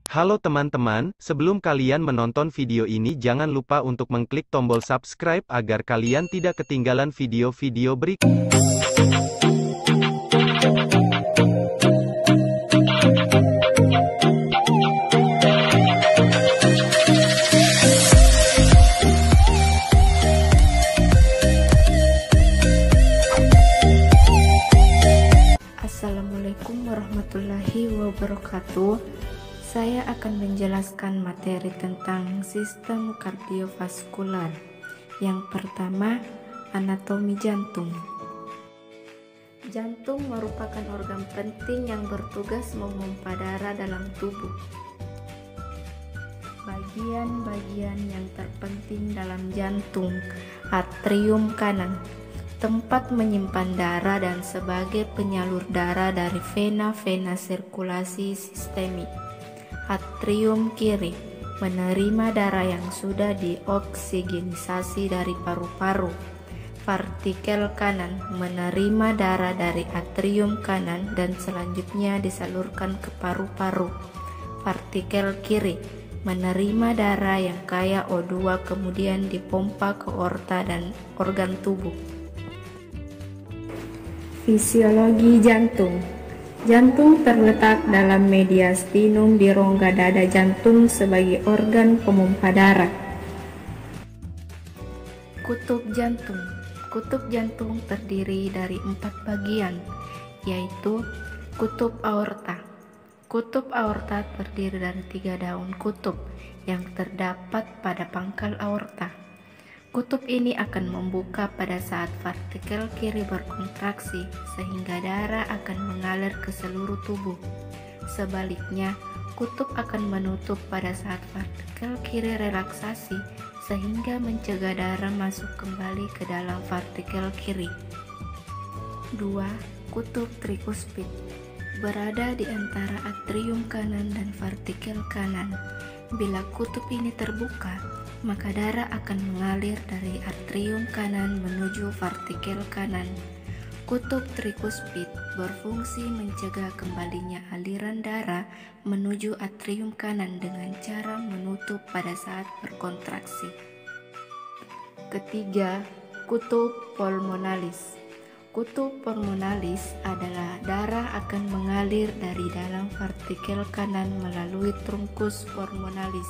Halo teman-teman, sebelum kalian menonton video ini jangan lupa untuk mengklik tombol subscribe agar kalian tidak ketinggalan video-video berikutnya. Assalamualaikum warahmatullahi wabarakatuh. Saya akan menjelaskan materi tentang sistem kardiovaskular. Yang pertama, anatomi jantung. Jantung merupakan organ penting yang bertugas memompa darah dalam tubuh. Bagian-bagian yang terpenting dalam jantung: atrium kanan, tempat menyimpan darah dan sebagai penyalur darah dari vena-vena sirkulasi sistemik. Atrium kiri, menerima darah yang sudah dioksigenisasi dari paru-paru. Partikel kanan, menerima darah dari atrium kanan dan selanjutnya disalurkan ke paru-paru. Partikel kiri, menerima darah yang kaya O2 kemudian dipompa ke aorta dan organ tubuh. Fisiologi jantung. Jantung terletak dalam mediastinum di rongga dada jantung sebagai organ pemompa darah. Kutub jantung. Kutub jantung terdiri dari 4 bagian, yaitu kutub aorta. Kutub aorta terdiri dari 3 daun kutub yang terdapat pada pangkal aorta. Kutub ini akan membuka pada saat partikel kiri berkontraksi sehingga darah akan mengalir ke seluruh tubuh. Sebaliknya, kutub akan menutup pada saat partikel kiri relaksasi sehingga mencegah darah masuk kembali ke dalam partikel kiri. 2. Kutub trikuspid berada di antara atrium kanan dan partikel kanan. Bila kutub ini terbuka, maka darah akan mengalir dari atrium kanan menuju partikel kanan. Kutub trikuspid berfungsi mencegah kembalinya aliran darah menuju atrium kanan dengan cara menutup pada saat berkontraksi. Ketiga, kutub pulmonalis. Kutub pulmonalis adalah darah akan mengalir dari dalam partikel kanan melalui trunkus pulmonalis.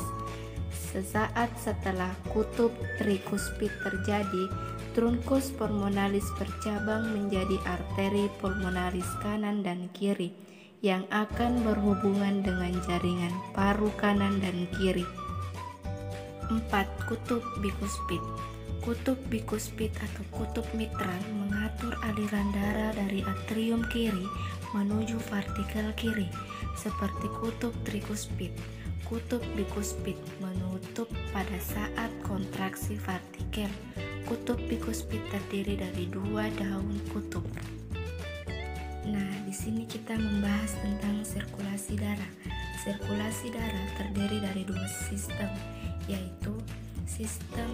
Sesaat setelah kutub trikuspid terjadi, trunkus pulmonalis bercabang menjadi arteri pulmonalis kanan dan kiri yang akan berhubungan dengan jaringan paru kanan dan kiri. 4. Kutub bikuspid. Kutub bikuspid atau kutub mitral mengatur aliran darah dari atrium kiri menuju partikel kiri seperti kutub trikuspid. Kutub bikuspid menutup pada saat kontraksi partikel. Kutub bikuspid terdiri dari 2 daun kutub. Nah, di sini kita membahas tentang sirkulasi darah. Sirkulasi darah terdiri dari 2 sistem, yaitu sistem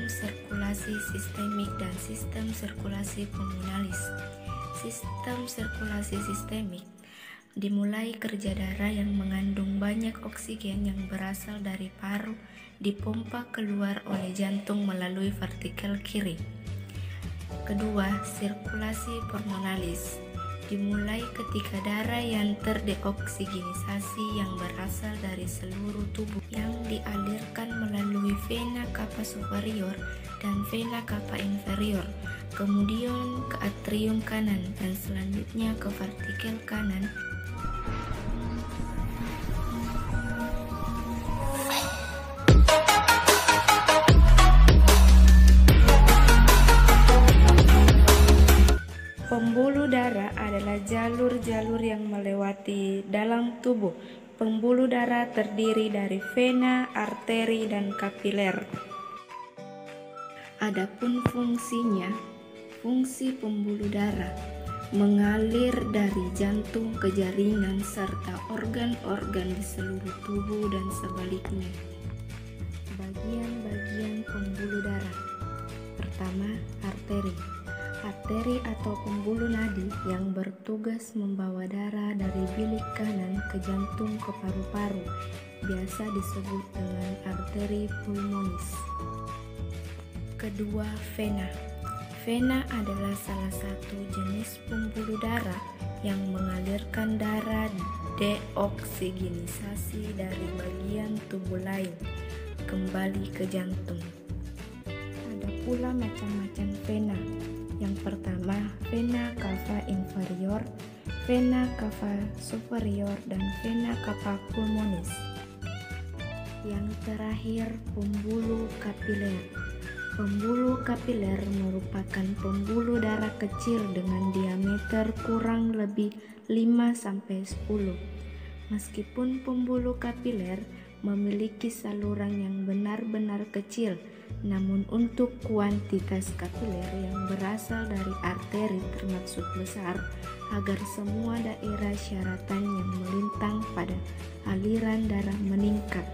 sirkulasi sistemik dan sistem sirkulasi pulmonalis. Sistem sirkulasi sistemik dimulai kerja darah yang mengandung banyak oksigen yang berasal dari paru dipompa keluar oleh jantung melalui partikel kiri. Kedua, sirkulasi pulmonalis dimulai ketika darah yang terdeoksigenisasi yang berasal dari seluruh tubuh yang dialirkan melalui vena cava superior dan vena cava inferior, kemudian ke atrium kanan dan selanjutnya ke partikel kanan. Pembuluh darah adalah jalur-jalur yang melewati dalam tubuh. Pembuluh darah terdiri dari vena, arteri, dan kapiler. Adapun fungsinya, fungsi pembuluh darah mengalir dari jantung ke jaringan serta organ-organ di seluruh tubuh dan sebaliknya. Bagian-bagian pembuluh darah. Pertama, arteri. Arteri atau pembuluh nadi yang bertugas membawa darah dari bilik kanan ke ke jantung ke paru-paru, biasa disebut dengan arteri pulmonis. Kedua, vena. Vena adalah salah satu jenis pembuluh darah yang mengalirkan darah deoksigenisasi dari bagian tubuh lain kembali ke jantung. Ada pula macam-macam vena. Yang pertama, vena cava inferior, vena cava superior, dan vena cava pulmonis. Yang terakhir, pembuluh kapiler. Pembuluh kapiler merupakan pembuluh darah kecil dengan diameter kurang lebih 5-10. Meskipun pembuluh kapiler memiliki saluran yang benar-benar kecil, namun untuk kuantitas kapiler yang berasal dari arteri termaksud besar, agar semua daerah syaratan yang melintang pada aliran darah meningkat.